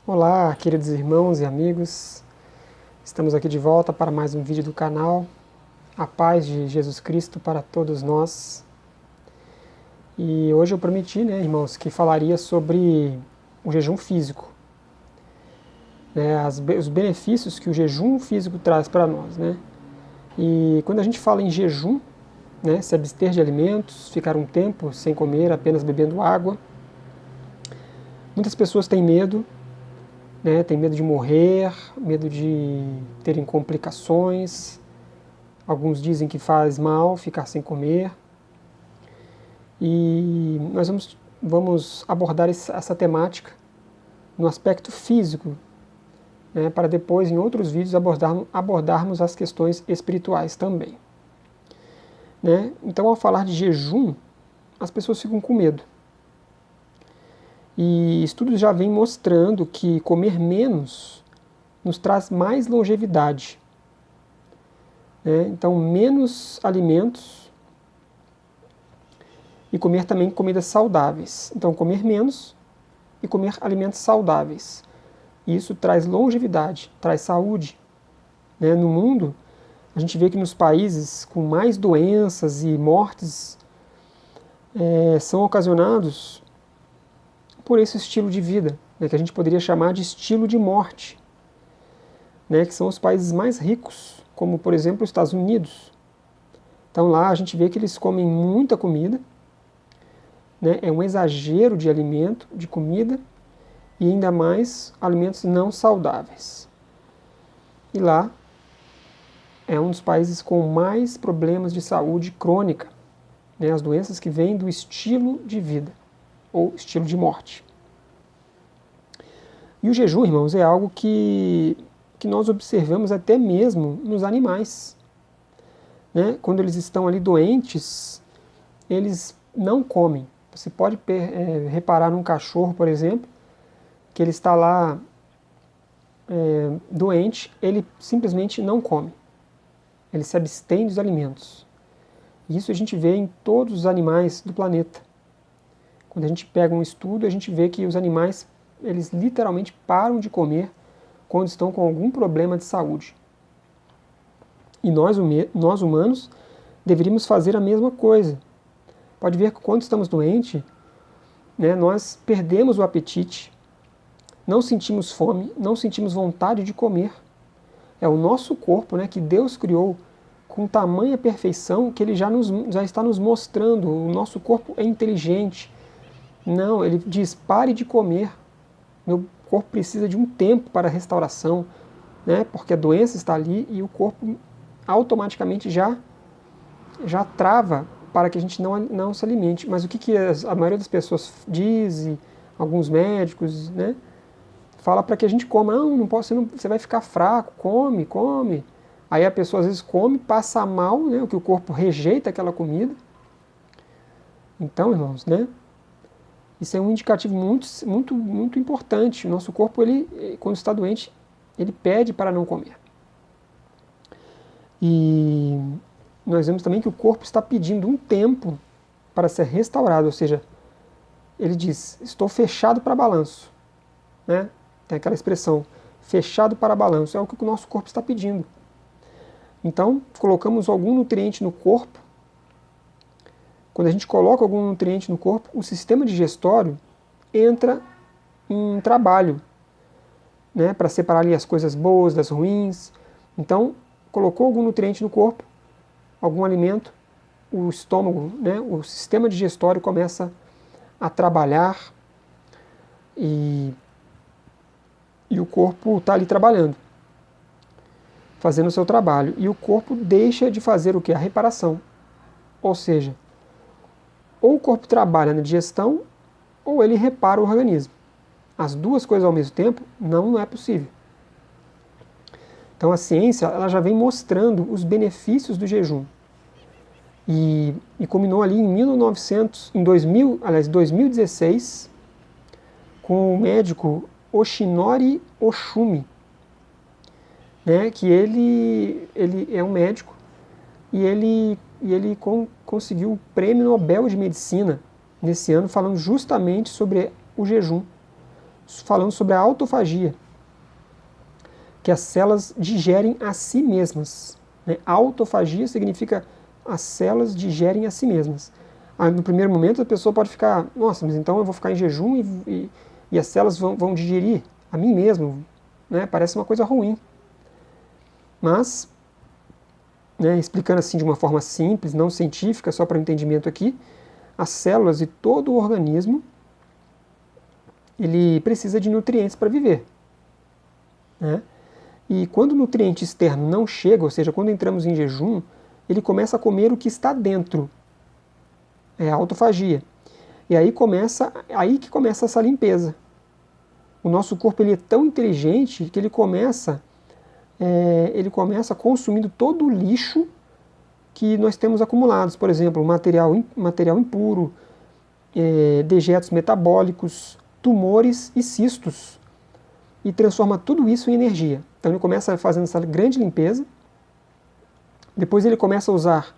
Olá, queridos irmãos e amigos, estamos aqui de volta para mais um vídeo do canal. A paz de Jesus Cristo para todos nós. E hoje eu prometi, irmãos, que falaria sobre o jejum físico, os benefícios que o jejum físico traz para nós, né? E quando a gente fala em jejum, se abster de alimentos, ficar um tempo sem comer, apenas bebendo água, muitas pessoas têm medo. Tem medo de morrer, medo de terem complicações. Alguns dizem que faz mal ficar sem comer. E nós vamos abordar essa temática no aspecto físico, para depois, em outros vídeos, abordarmos as questões espirituais também. Então, ao falar de jejum, as pessoas ficam com medo. E estudos já vêm mostrando que comer menos nos traz mais longevidade. Então, menos alimentos e comer também comidas saudáveis. Então, comer menos e comer alimentos saudáveis. Isso traz longevidade, traz saúde. No mundo, a gente vê que nos países com mais doenças e mortes são ocasionados por esse estilo de vida, que a gente poderia chamar de estilo de morte, que são os países mais ricos, como por exemplo os Estados Unidos. Então lá a gente vê que eles comem muita comida, é um exagero de alimento, de comida, e ainda mais alimentos não saudáveis. E lá é um dos países com mais problemas de saúde crônica, as doenças que vêm do estilo de vida, ou estilo de morte. E o jejum, irmãos, é algo que nós observamos até mesmo nos animais. Quando eles estão ali doentes, eles não comem. Você pode reparar num cachorro, por exemplo, que ele está lá doente, ele simplesmente não come. Ele se abstém dos alimentos. E isso a gente vê em todos os animais do planeta. Quando a gente pega um estudo, a gente vê que os animais, eles literalmente param de comer quando estão com algum problema de saúde. E nós humanos, deveríamos fazer a mesma coisa. Pode ver que quando estamos doentes, nós perdemos o apetite, não sentimos fome, não sentimos vontade de comer. É o nosso corpo, que Deus criou com tamanha perfeição que Ele já está nos mostrando. O nosso corpo é inteligente. Não, Ele diz, pare de comer. Meu corpo precisa de um tempo para a restauração, porque a doença está ali e o corpo automaticamente já trava para que a gente não se alimente. Mas o que a maioria das pessoas diz, e alguns médicos, fala para que a gente coma. Não pode, você vai ficar fraco, come. Aí a pessoa às vezes come, passa mal, que o corpo rejeita aquela comida. Então, irmãos, isso é um indicativo muito importante. O nosso corpo, ele, quando está doente, ele pede para não comer. E nós vemos também que o corpo está pedindo um tempo para ser restaurado, ou seja, ele diz, estou fechado para balanço. Tem aquela expressão, fechado para balanço, é o que o nosso corpo está pedindo. Então, colocamos algum nutriente no corpo. Quando a gente coloca algum nutriente no corpo, o sistema digestório entra em trabalho, para separar ali as coisas boas das ruins. Então, colocou algum nutriente no corpo, algum alimento, o estômago, o sistema digestório começa a trabalhar e o corpo está ali trabalhando, fazendo o seu trabalho. E o corpo deixa de fazer o que? A reparação. Ou seja, ou o corpo trabalha na digestão, ou ele repara o organismo. As duas coisas ao mesmo tempo não é possível. Então a ciência ela já vem mostrando os benefícios do jejum. E culminou ali em 2016, com o médico Oshinori Oshumi, que ele é um médico e ele conseguiu o Prêmio Nobel de Medicina nesse ano, falando justamente sobre o jejum. falando sobre a autofagia, que as células digerem a si mesmas. Né? Autofagia significa as células digerem a si mesmas. Aí, no primeiro momento a pessoa pode ficar, nossa, mas então eu vou ficar em jejum e as células vão digerir a mim mesmo, né? Parece uma coisa ruim. Mas, né, explicando assim de uma forma simples, não científica, só para o entendimento aqui, as células e todo o organismo, ele precisa de nutrientes para viver. Né? E quando o nutriente externo não chega, ou seja, quando entramos em jejum, ele começa a comer o que está dentro. É a autofagia. E aí que começa essa limpeza. O nosso corpo ele é tão inteligente que ele começa consumindo todo o lixo que nós temos acumulados. Por exemplo, material impuro, dejetos metabólicos, tumores e cistos. E transforma tudo isso em energia. Então ele começa fazendo essa grande limpeza. Depois ele começa a usar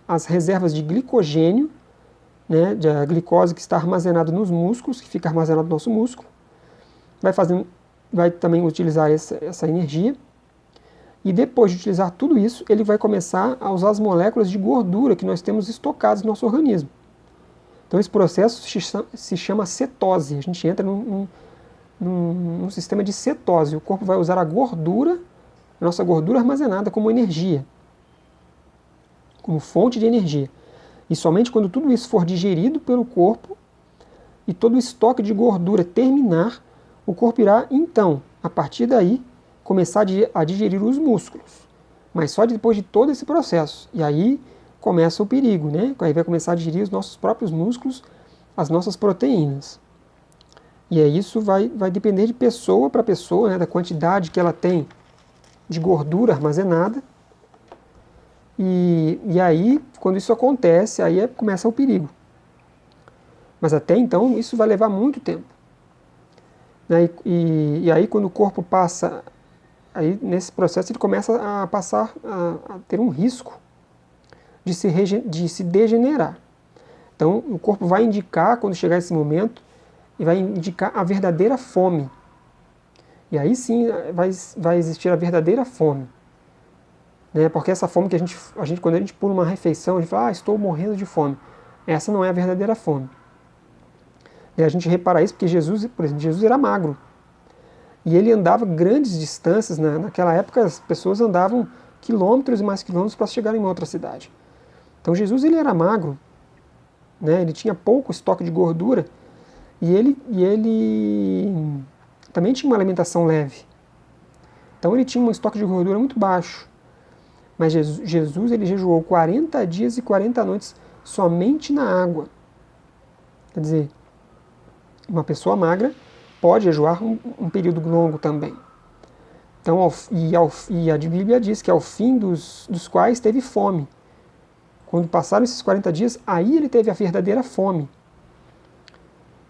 as reservas de glicogênio, né, da glicose que está armazenada nos músculos, que fica armazenado no nosso músculo. Vai também utilizar essa energia. E depois de utilizar tudo isso, ele vai começar a usar as moléculas de gordura que nós temos estocadas no nosso organismo. Então esse processo se chama cetose. A gente entra num sistema de cetose. O corpo vai usar a nossa gordura armazenada como energia, como fonte de energia. E somente quando tudo isso for digerido pelo corpo e todo o estoque de gordura terminar, o corpo irá, então, a partir daí, começar a digerir os músculos. Mas só depois de todo esse processo. E aí começa o perigo, né? Aí vai começar a digerir os nossos próprios músculos, as nossas proteínas. E aí isso vai depender de pessoa para pessoa, né? Da quantidade que ela tem de gordura armazenada. E aí, quando isso acontece, aí começa o perigo. Mas até então, isso vai levar muito tempo. Né? E aí, quando o corpo passa, aí nesse processo ele começa a passar a ter um risco de se degenerar. Então, o corpo vai indicar, quando chegar esse momento, e vai indicar a verdadeira fome. E aí sim vai existir a verdadeira fome. Né? Porque essa fome que quando a gente pula uma refeição, a gente fala, estou morrendo de fome. Essa não é a verdadeira fome. E a gente repara isso porque Jesus, por exemplo, Jesus era magro. E ele andava grandes distâncias, né? Naquela época as pessoas andavam quilômetros e mais quilômetros para chegar em uma outra cidade. Então Jesus ele era magro, né? Ele tinha pouco estoque de gordura e ele também tinha uma alimentação leve. Então ele tinha um estoque de gordura muito baixo. Mas Jesus ele jejuou 40 dias e 40 noites somente na água. Quer dizer, uma pessoa magra pode jejuar um período longo também. Então, e a Bíblia diz que ao fim dos quais teve fome. Quando passaram esses 40 dias, aí ele teve a verdadeira fome.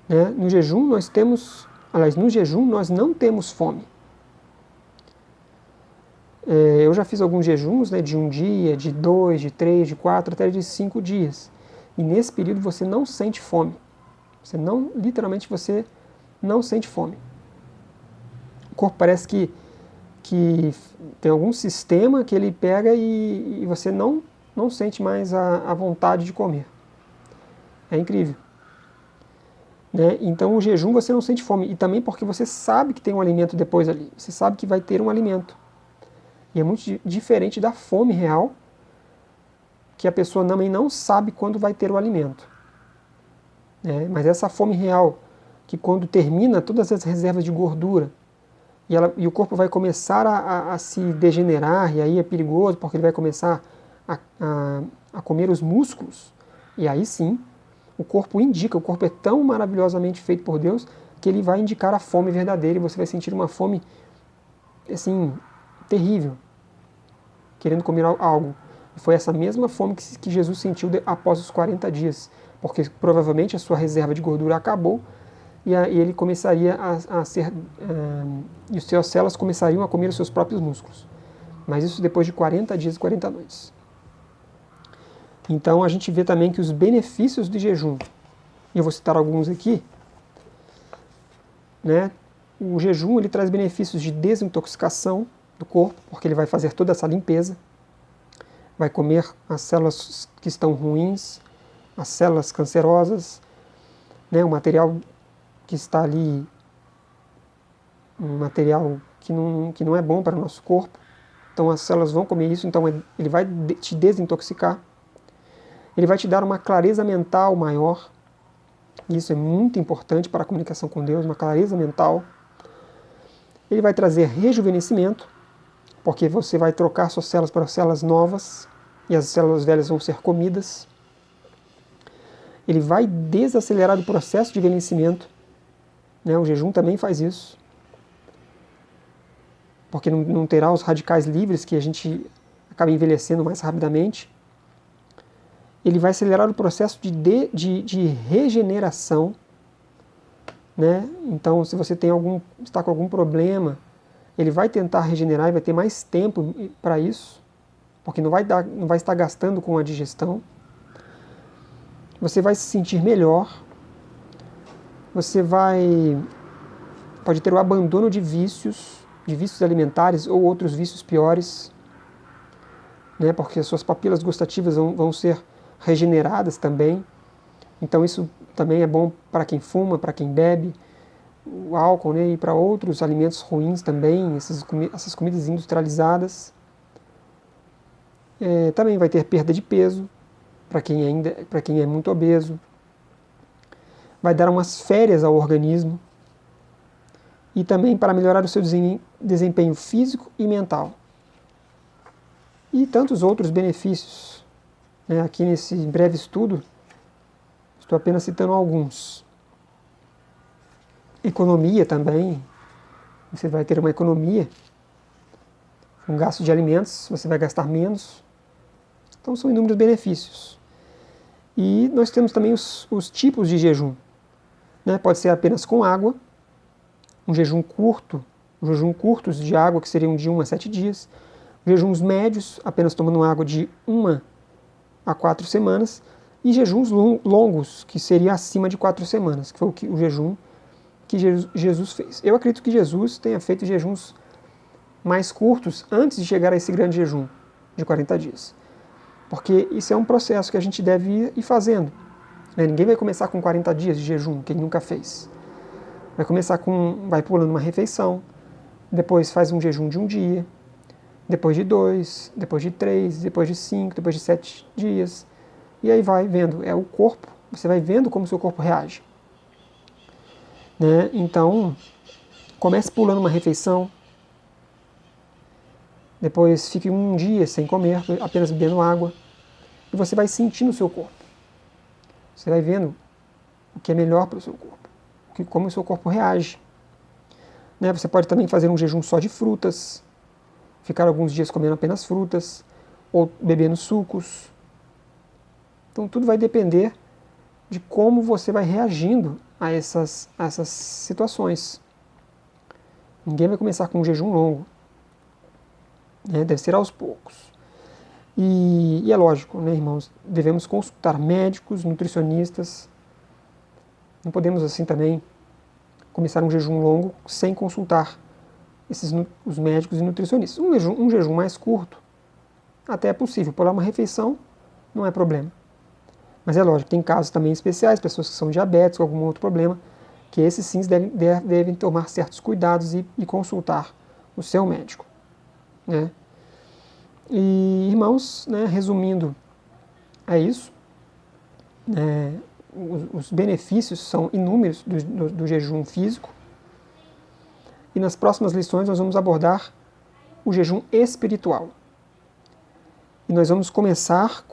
Né? No jejum nós não temos fome. Eu já fiz alguns jejuns, né, de 1 dia, de 2, de 3, de 4, até de 5 dias. E nesse período você não sente fome. Literalmente você não sente fome. O corpo parece que tem algum sistema que ele pega e você não sente mais a vontade de comer. É incrível. Né? Então o jejum você não sente fome. E também porque você sabe que tem um alimento depois ali. Você sabe que vai ter um alimento. E é muito diferente da fome real, que a pessoa também não sabe quando vai ter o alimento. Mas essa fome real, que quando termina todas as reservas de gordura, e o corpo vai começar a se degenerar, e aí é perigoso, porque ele vai começar a comer os músculos, e aí sim, o corpo é tão maravilhosamente feito por Deus, que ele vai indicar a fome verdadeira, e você vai sentir uma fome, assim, terrível, querendo comer algo. E foi essa mesma fome que Jesus sentiu após os 40 dias, porque provavelmente a sua reserva de gordura acabou e ele começaria a ser... e as suas células começariam a comer os seus próprios músculos. Mas isso depois de 40 dias e 40 noites. Então a gente vê também que os benefícios do jejum, e eu vou citar alguns aqui, né? O jejum ele traz benefícios de desintoxicação do corpo, porque ele vai fazer toda essa limpeza, vai comer as células que estão ruins, as células cancerosas, né? O material que está ali, um material que não é bom para o nosso corpo. Então as células vão comer isso, então ele vai te desintoxicar. Ele vai te dar uma clareza mental maior. Isso é muito importante para a comunicação com Deus, uma clareza mental. Ele vai trazer rejuvenescimento, porque você vai trocar suas células para células novas e as células velhas vão ser comidas. Ele vai desacelerar o processo de envelhecimento, né? O jejum também faz isso, porque não terá os radicais livres que a gente acaba envelhecendo mais rapidamente. Ele vai acelerar o processo de regeneração, né? Então, se você está com algum problema, ele vai tentar regenerar e vai ter mais tempo para isso, porque não vai estar gastando com a digestão. Você vai se sentir melhor, você pode ter o abandono de vícios alimentares ou outros vícios piores, né? Porque as suas papilas gustativas vão ser regeneradas também. Então isso também é bom para quem fuma, para quem bebe o álcool, né? E para outros alimentos ruins também, essas comidas industrializadas. Também vai ter perda de peso para quem é muito obeso. Vai dar umas férias ao organismo e também para melhorar o seu desempenho físico e mental. E tantos outros benefícios, né? Aqui nesse breve estudo, estou apenas citando alguns. Economia também, você vai ter uma economia, um gasto de alimentos, você vai gastar menos. Então são inúmeros benefícios. E nós temos também os tipos de jejum, né? Pode ser apenas com água, um jejum curtos de água, que seriam de 1 a 7 dias, jejuns médios, apenas tomando água de 1 a 4 semanas, e jejuns longos, que seria acima de 4 semanas, que foi o jejum que Jesus fez. Eu acredito que Jesus tenha feito jejuns mais curtos antes de chegar a esse grande jejum de 40 dias. Porque isso é um processo que a gente deve ir fazendo. Ninguém vai começar com 40 dias de jejum, quem nunca fez. Vai pulando uma refeição, depois faz um jejum de 1 dia, depois de 2, depois de 3, depois de 5, depois de 7 dias. E aí vai vendo, é o corpo, você vai vendo como o seu corpo reage. Né? Então, comece pulando uma refeição, depois fique 1 dia sem comer, apenas bebendo água, e você vai sentindo o seu corpo. Você vai vendo o que é melhor para o seu corpo, como o seu corpo reage. Né? Você pode também fazer um jejum só de frutas, ficar alguns dias comendo apenas frutas, ou bebendo sucos. Então tudo vai depender de como você vai reagindo a essas situações. Ninguém vai começar com um jejum longo, né? Deve ser aos poucos. E é lógico, né, irmãos, devemos consultar médicos, nutricionistas. Não podemos assim também começar um jejum longo sem consultar os médicos e nutricionistas. Um jejum mais curto até é possível, pular uma refeição não é problema. Mas é lógico, tem casos também especiais, pessoas que são diabéticas ou algum outro problema, que esses sim devem tomar certos cuidados e consultar o seu médico. Né? E, irmãos, né, resumindo, é isso. Os benefícios são inúmeros do jejum físico. E nas próximas lições nós vamos abordar o jejum espiritual. E nós vamos começar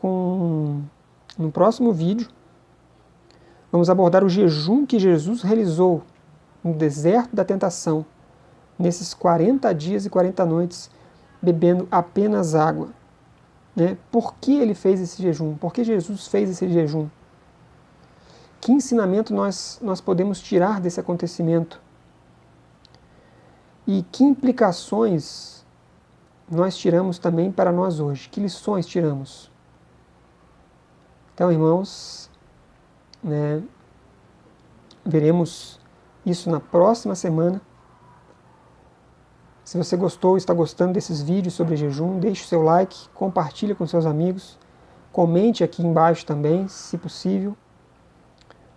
no próximo vídeo, vamos abordar o jejum que Jesus realizou no deserto da tentação, nesses 40 dias e 40 noites, bebendo apenas água. Né? Por que ele fez esse jejum? Por que Jesus fez esse jejum? Que ensinamento nós podemos tirar desse acontecimento? E que implicações nós tiramos também para nós hoje? Que lições tiramos? Então, irmãos, né, veremos isso na próxima semana. Se você gostou ou está gostando desses vídeos sobre jejum, deixe o seu like, compartilhe com seus amigos, comente aqui embaixo também, se possível,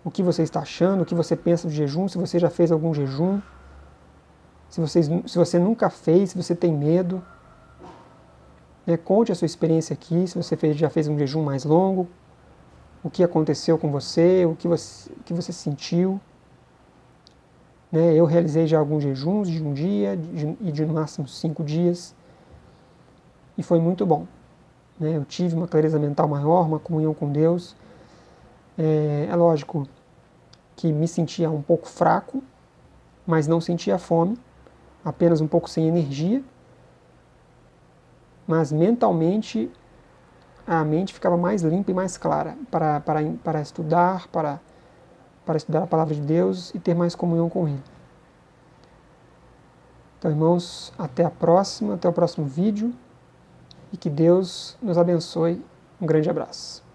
o que você está achando, o que você pensa do jejum, se você já fez algum jejum, se você nunca fez, se você tem medo. Conte a sua experiência aqui, se você já fez um jejum mais longo, o que aconteceu com você, o que você sentiu. Eu realizei já alguns jejuns de um dia e de no máximo 5 dias, e foi muito bom. Eu tive uma clareza mental maior, uma comunhão com Deus. É lógico que me sentia um pouco fraco, mas não sentia fome, apenas um pouco sem energia, mas mentalmente a mente ficava mais limpa e mais clara para estudar, para estudar a palavra de Deus e ter mais comunhão com Ele. Então, irmãos, até a próxima, até o próximo vídeo, e que Deus nos abençoe. Um grande abraço.